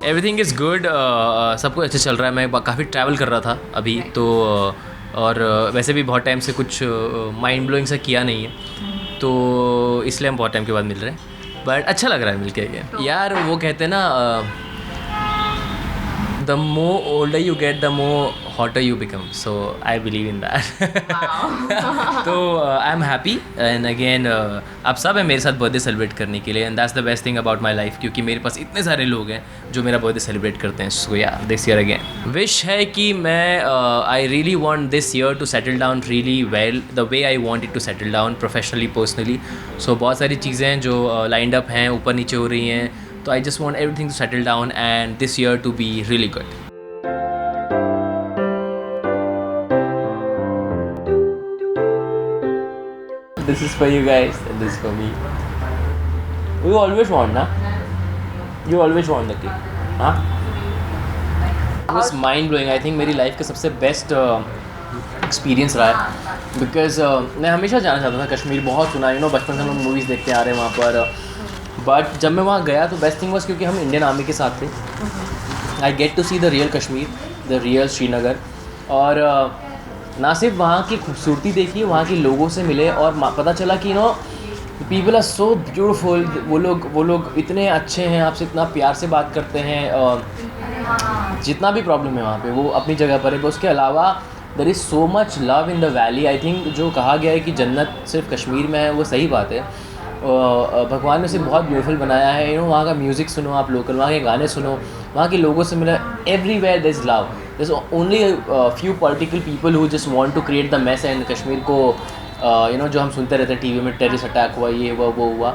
Everything is good, सब कुछ अच्छा चल रहा है. मैं काफ़ी ट्रैवल कर रहा था अभी तो और वैसे भी बहुत टाइम से कुछ माइंड ब्लोइंग सा किया नहीं है, तो इसलिए हम बहुत टाइम के बाद मिल रहे हैं. बट अच्छा लग रहा है मिल के यार. वो कहते हैं ना, the more older you get, the more hotter you become. So I believe in that. तो I'm happy and again आप सब हैं मेरे साथ बर्थडे सेलिब्रेट करने के लिए, and that's the best thing about my life, क्योंकि मेरे पास इतने सारे लोग हैं जो मेरा बर्थडे सेलिब्रेट करते हैं. So yeah, this year again wish है कि मैं I really want this year to settle down really well the way I want it to settle down professionally, personally. So बहुत सारी चीज़ें हैं जो lined up हैं, ऊपर नीचे हो रही हैं. So I just want everything to settle down and this year to be really good. This is for you guys and this is for me. You always want, na? You always want the cake, huh? It was mind blowing. I think मेरी life का सबसे best experience रहा है, because मैं हमेशा जाना चाहता था कश्मीर. बहुत सुना, बचपन से हम लोग मूवीज़ देखते आ रहे हैं वहाँ पर. बट जब मैं वहाँ गया तो बेस्ट थिंग वाज क्योंकि हम इंडियन आर्मी के साथ थे. I get to see the real Kashmir, the real Srinagar. और ना सिर्फ वहाँ की खूबसूरती देखी, वहाँ के लोगों से मिले और पता चला कि पीपल आर सो ब्यूटीफुल. वो लोग इतने अच्छे हैं, आपसे इतना प्यार से बात करते हैं. जितना भी प्रॉब्लम है वहाँ पे वो अपनी जगह पर है. उसके अलावा there is so much love in the valley. I think जो कहा गया है कि जन्नत सिर्फ कश्मीर में है, वो सही बात है. भगवान ने उसे बहुत ब्यूटीफुल बनाया है. वहाँ का म्यूज़िक सुनो आप, लोकल वहाँ के गाने सुनो, वहाँ के लोगों से मिला. Everywhere there is love. There is only few political people who just want to create the mess and Kashmir को जो हम सुनते रहते हैं टीवी में, टेररिस्ट अटैक हुआ, ये हुआ, वो हुआ.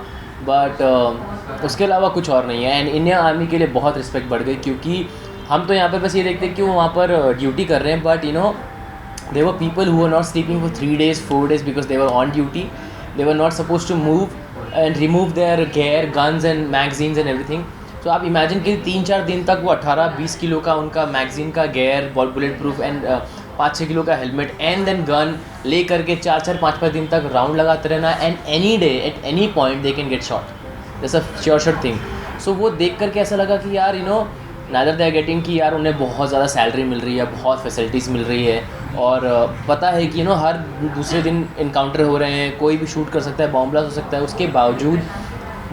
बट उसके अलावा कुछ और नहीं है. एंड इंडियन आर्मी के लिए बहुत रिस्पेक्ट बढ़ गई, क्योंकि हम तो यहाँ पर बस ये देखते हैं कि वो वहाँ पर ड्यूटी कर रहे हैं. But there were people who were not sleeping for 3 days, 4 days because they were on duty. They were not supposed to move and remove their gear, guns and magazines and everything. So आप imagine कि 3-4 दिन तक वो 18-20 kilo का उनका magazine का gear, bullet proof and 5-6 kilo का helmet and then gun ले करके 4-4, 5-5 दिन तक राउंड लगाते रहना. And any day at any point they can get shot. That's a sure thing. So वो देख करके ऐसा लगा कि यार नादर दे आर गेटिंग कि यार उन्हें बहुत ज़्यादा सैलरी मिल रही है, बहुत फैसिलिटीज़ मिल रही है, और पता है कि हर दूसरे दिन इनकाउंटर हो रहे हैं, कोई भी शूट कर सकता है, बॉम्ब ब्लास्ट हो सकता है. उसके बावजूद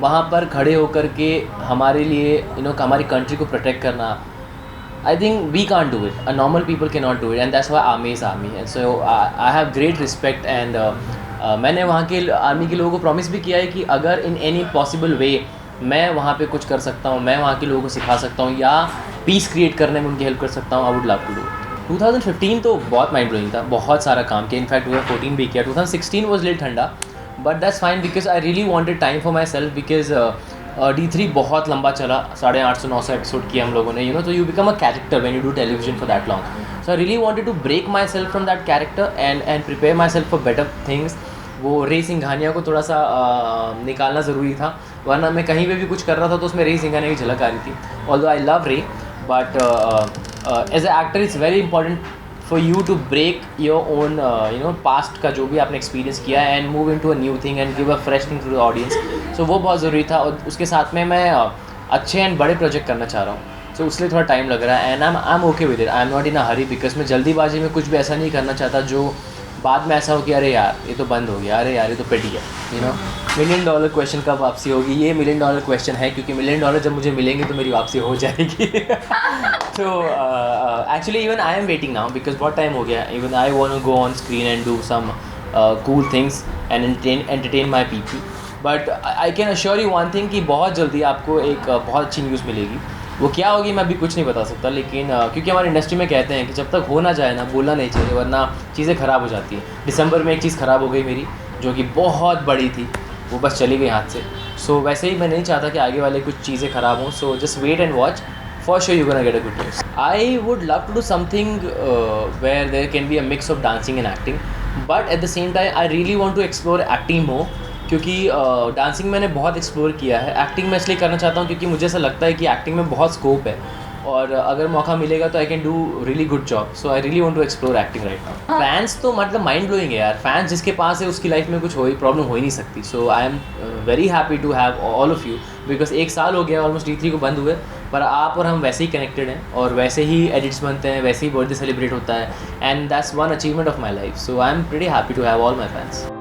वहाँ पर खड़े होकर के हमारे लिए हमारी कंट्री को प्रोटेक्ट करना, I think we can't do it. A normal people can not do it. And that's why army is army. And so I have great respect. एंड मैंने वहाँ के आर्मी के लोगों को प्रॉमिस भी किया है कि अगर इन एनी पॉसिबल वे मैं वहाँ पे कुछ कर सकता हूँ, मैं वहाँ के लोगों को सिखा सकता हूँ या पीस क्रिएट करने में उनकी हेल्प कर सकता हूँ, I would love to do. 2015 तो बहुत माइंड ब्लोइंग था, बहुत सारा काम किया. इनफैक्ट 2014 भी किया. 2016 वॉज लिट ठंडा, but that's fine because I really wanted time for my self. Because D3 बहुत लंबा चला, 850-900 एपिसोड किया हम लोगों ने. तो you become a character when you do television for that long. So I really wanted to break myself from that character and prepare myself for better things. वो Ray Singhania को थोड़ा सा निकालना ज़रूरी था, वरना मैं कहीं पे भी कुछ कर रहा था तो उसमें रे सिंघानिया की झलक आ रही थी. Although I love Ray, but as a actor it's very important for you to break your own past का जो भी आपने एक्सपीरियंस किया है and move into a new thing and give a fresh thing to the audience. So वो बहुत ज़रूरी था. और उसके साथ में मैं अच्छे एंड बड़े प्रोजेक्ट करना चाह रहा हूँ. सो उसलिए थोड़ा टाइम लग रहा है. And I am okay with it. I am not in a Hari, because मैं जल्दीबाजी में कुछ भी ऐसा नहीं करना चाहता जो बाद में ऐसा हो कि अरे यार ये तो बंद हो गया, अरे यार ये तो पिट गया. $1 मिलियन क्वेश्चन कब वापसी होगी? ये $1 मिलियन क्वेश्चन है, क्योंकि $1 मिलियन जब मुझे मिलेंगे तो मेरी वापसी हो जाएगी. तो actually even I am waiting now because बहुत टाइम हो गया. Even I want to go on screen and do some cool things and entertain my people. But I can assure you one thing कि बहुत जल्दी आपको एक बहुत अच्छी न्यूज़ मिलेगी. वो क्या होगी मैं अभी कुछ नहीं बता सकता, लेकिन क्योंकि हमारी इंडस्ट्री में कहते हैं कि जब तक हो ना जाए ना बोलना नहीं चाहिए, वरना चीज़ें ख़राब हो जाती है. दिसंबर में एक चीज़ ख़राब हो गई मेरी, जो कि बहुत बड़ी थी, वो बस चली गई हाथ से. सो वैसे ही मैं नहीं चाहता कि आगे वाले कुछ चीज़ें ख़राब हों. So just wait and watch. For sure you're gonna get a good news. I would love to do something where there can be a mix of dancing and acting, but at the same time I really want to explore acting more, क्योंकि dancing मैंने बहुत explore किया है. Acting मैं इसलिए करना चाहता हूँ क्योंकि मुझे ऐसा लगता है कि एक्टिंग में बहुत स्कोप है, और अगर मौका मिलेगा तो I can do really good job. So I really want to explore acting right now. Fans तो मतलब माइंड ब्लोइंग है यार. फैंस जिसके पास है उसकी लाइफ में कुछ प्रॉब्लम हो ही नहीं सकती. So I am very happy to have all of you, because 1 साल हो गया ऑलमोस्ट D3 को बंद हुए, पर आप और हम वैसे ही कनेक्टेड हैं और वैसे ही एडिट्स बनते हैं, वैसे ही बर्थडे सेलिब्रेट होता है, and that's one achievement of my life. So I am pretty happy to have all my fans.